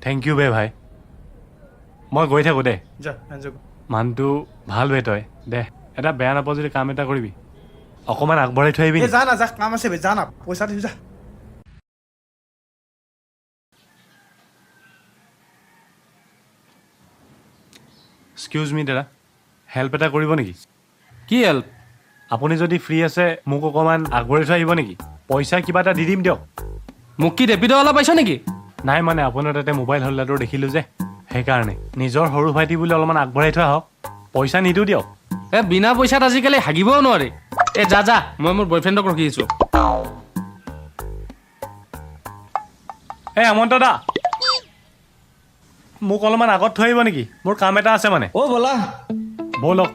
thank U বে ভাই মই গৈ থাকোঁ দে যা এনজয় কৰ মানুহটো ভাল বে তই দে এটা বেয়া নাপাওঁ যদি কাম এটা কৰিবি অকণমান আগবঢ়াই থৈ আহিবি এই যা না যা কাম আছে বে যা না পইচা দিছো যা এক্সকিউজ মি দাদা হেল্প এটা কৰিব নেকি কি হেল্প আপুনি যদি ফ্ৰী আছে মোক অকণমান আগবঢ়াই থৈ আহিব নেকি পইচা কিবা এটা দি দিম দিয়ক মোক কি ৰেপিড' অলপ পাইছ নেকি নাই মানে আপোনাৰ তাতে মোবাইল হোল্ডাৰটো দেখিলোঁ যে সেইকাৰণে নিজৰ সৰু ভাইটি বুলি অলপমান আগবঢ়াই থৈ আহক পইচা নিদিওঁ দিয়ক বিনা পইচাত আজিকালি হাগিবও নোৱাৰি যা যা মই মোৰ বয়ফ্ৰেণ্ডক ৰখি আছোঁ হেমন্ত দা মোক অলপমান আগত থৈ আহিব নেকি মোৰ কাম এটা আছে মানে ব'লা ব'লক